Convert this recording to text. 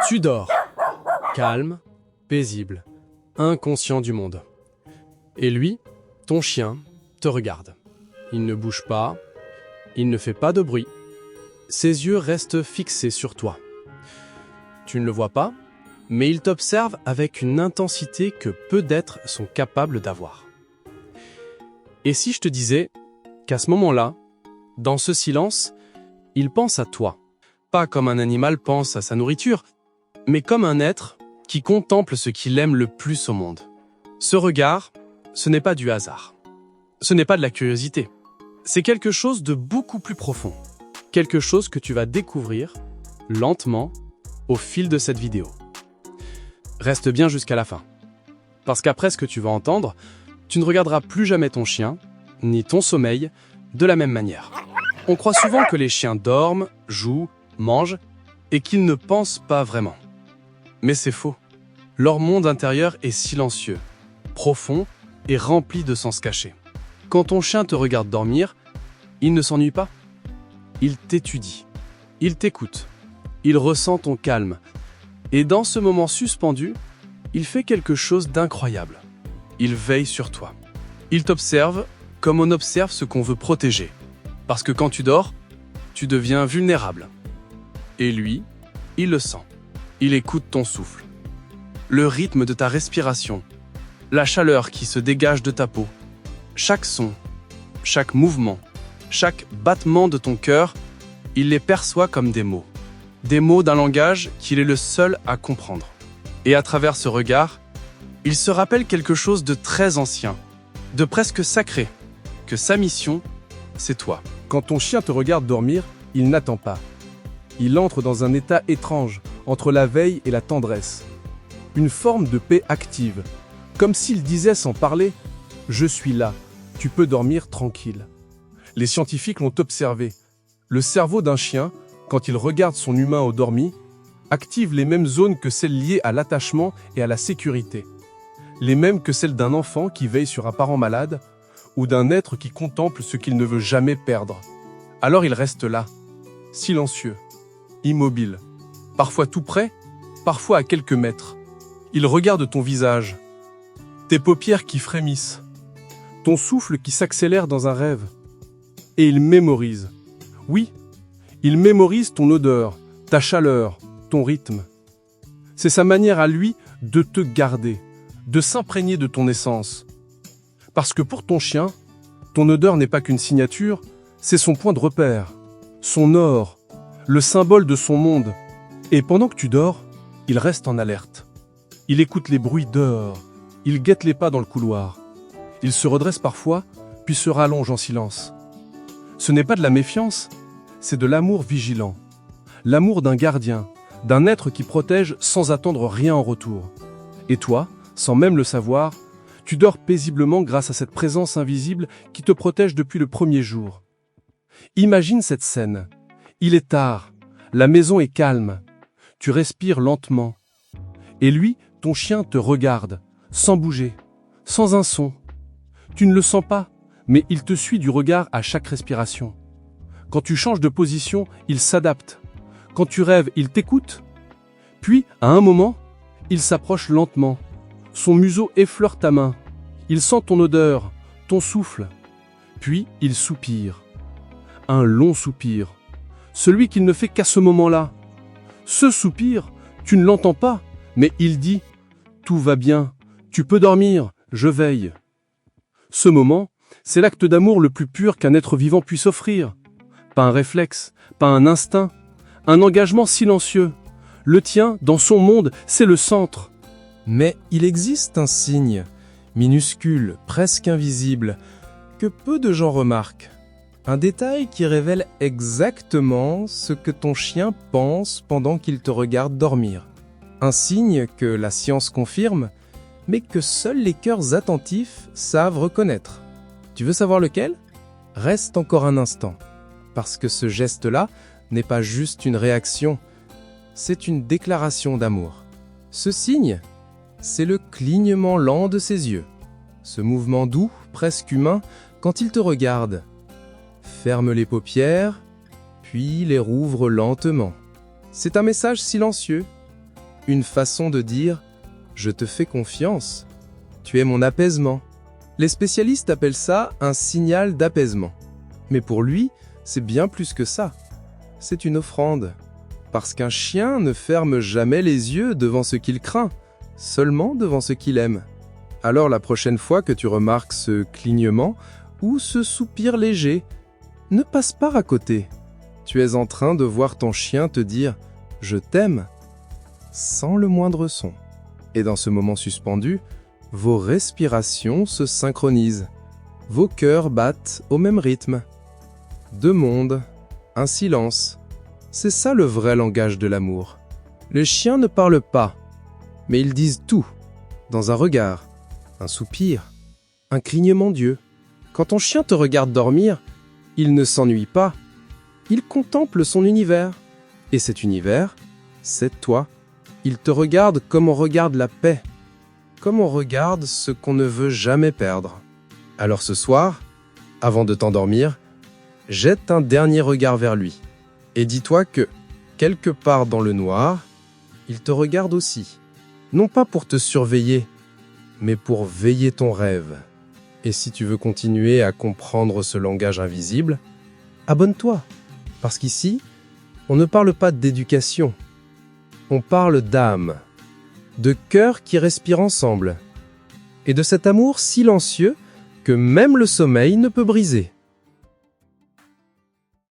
Tu dors, calme, paisible, inconscient du monde. Et lui, ton chien, te regarde. Il ne bouge pas, il ne fait pas de bruit. Ses yeux restent fixés sur toi. Tu ne le vois pas, mais il t'observe avec une intensité que peu d'êtres sont capables d'avoir. Et si je te disais qu'à ce moment-là, dans ce silence, il pense à toi, pas comme un animal pense à sa nourriture, mais comme un être qui contemple ce qu'il aime le plus au monde. Ce regard, ce n'est pas du hasard. Ce n'est pas de la curiosité. C'est quelque chose de beaucoup plus profond. Quelque chose que tu vas découvrir lentement au fil de cette vidéo. Reste bien jusqu'à la fin. Parce qu'après ce que tu vas entendre, tu ne regarderas plus jamais ton chien, ni ton sommeil, de la même manière. On croit souvent que les chiens dorment, jouent, mangent, et qu'ils ne pensent pas vraiment. Mais c'est faux. Leur monde intérieur est silencieux, profond et rempli de sens cachés. Quand ton chien te regarde dormir, il ne s'ennuie pas. Il t'étudie, il t'écoute, il ressent ton calme. Et dans ce moment suspendu, il fait quelque chose d'incroyable. Il veille sur toi. Il t'observe comme on observe ce qu'on veut protéger. Parce que quand tu dors, tu deviens vulnérable. Et lui, il le sent. Il écoute ton souffle, le rythme de ta respiration, la chaleur qui se dégage de ta peau. Chaque son, chaque mouvement, chaque battement de ton cœur, il les perçoit comme des mots. Des mots d'un langage qu'il est le seul à comprendre. Et à travers ce regard, il se rappelle quelque chose de très ancien, de presque sacré, que sa mission, c'est toi. Quand ton chien te regarde dormir, il n'attend pas. Il entre dans un état étrange, entre la veille et la tendresse. Une forme de paix active, comme s'il disait sans parler « Je suis là, tu peux dormir tranquille ». Les scientifiques l'ont observé. Le cerveau d'un chien, quand il regarde son humain endormi, active les mêmes zones que celles liées à l'attachement et à la sécurité. Les mêmes que celles d'un enfant qui veille sur un parent malade ou d'un être qui contemple ce qu'il ne veut jamais perdre. Alors il reste là, silencieux, immobile, parfois tout près, parfois à quelques mètres. Il regarde ton visage, tes paupières qui frémissent, ton souffle qui s'accélère dans un rêve. Et il mémorise. Oui, il mémorise ton odeur, ta chaleur, ton rythme. C'est sa manière à lui de te garder, de s'imprégner de ton essence. Parce que pour ton chien, ton odeur n'est pas qu'une signature, c'est son point de repère, son or, le symbole de son monde. Et pendant que tu dors, il reste en alerte. Il écoute les bruits dehors, il guette les pas dans le couloir. Il se redresse parfois, puis se rallonge en silence. Ce n'est pas de la méfiance, c'est de l'amour vigilant. L'amour d'un gardien, d'un être qui protège sans attendre rien en retour. Et toi, sans même le savoir, tu dors paisiblement grâce à cette présence invisible qui te protège depuis le premier jour. Imagine cette scène. Il est tard, la maison est calme, tu respires lentement. Et lui, ton chien te regarde, sans bouger, sans un son. Tu ne le sens pas, mais il te suit du regard à chaque respiration. Quand tu changes de position, il s'adapte. Quand tu rêves, il t'écoute. Puis, à un moment, il s'approche lentement. Son museau effleure ta main. Il sent ton odeur, ton souffle. Puis, il soupire. Un long soupir. Celui qu'il ne fait qu'à ce moment-là. Ce soupir, tu ne l'entends pas, mais il dit « Tout va bien, tu peux dormir, je veille ». Ce moment, c'est l'acte d'amour le plus pur qu'un être vivant puisse offrir. Pas un réflexe, pas un instinct, un engagement silencieux. Le tien, dans son monde, c'est le centre. Mais il existe un signe, minuscule, presque invisible, que peu de gens remarquent. Un détail qui révèle exactement ce que ton chien pense pendant qu'il te regarde dormir. Un signe que la science confirme, mais que seuls les cœurs attentifs savent reconnaître. Tu veux savoir lequel ? Reste encore un instant, parce que ce geste-là n'est pas juste une réaction, c'est une déclaration d'amour. Ce signe, c'est le clignement lent de ses yeux. Ce mouvement doux, presque humain, quand il te regarde. Ferme les paupières, puis les rouvre lentement. C'est un message silencieux, une façon de dire « je te fais confiance, tu es mon apaisement ». Les spécialistes appellent ça un signal d'apaisement. Mais pour lui, c'est bien plus que ça. C'est une offrande. Parce qu'un chien ne ferme jamais les yeux devant ce qu'il craint, seulement devant ce qu'il aime. Alors la prochaine fois que tu remarques ce clignement ou ce soupir léger, ne passe pas à côté. Tu es en train de voir ton chien te dire « je t'aime » sans le moindre son. Et dans ce moment suspendu, vos respirations se synchronisent. Vos cœurs battent au même rythme. Deux mondes, un silence. C'est ça le vrai langage de l'amour. Les chiens ne parlent pas, mais ils disent tout, dans un regard, un soupir, un clignement d'yeux. Quand ton chien te regarde dormir, il ne s'ennuie pas. Il contemple son univers. Et cet univers, c'est toi. Il te regarde comme on regarde la paix, comme on regarde ce qu'on ne veut jamais perdre. Alors ce soir, avant de t'endormir, jette un dernier regard vers lui. Et dis-toi que, quelque part dans le noir, il te regarde aussi. Non pas pour te surveiller, mais pour veiller ton rêve. Et si tu veux continuer à comprendre ce langage invisible, abonne-toi. Parce qu'ici, on ne parle pas d'éducation. On parle d'âme, de cœurs qui respirent ensemble, et de cet amour silencieux que même le sommeil ne peut briser.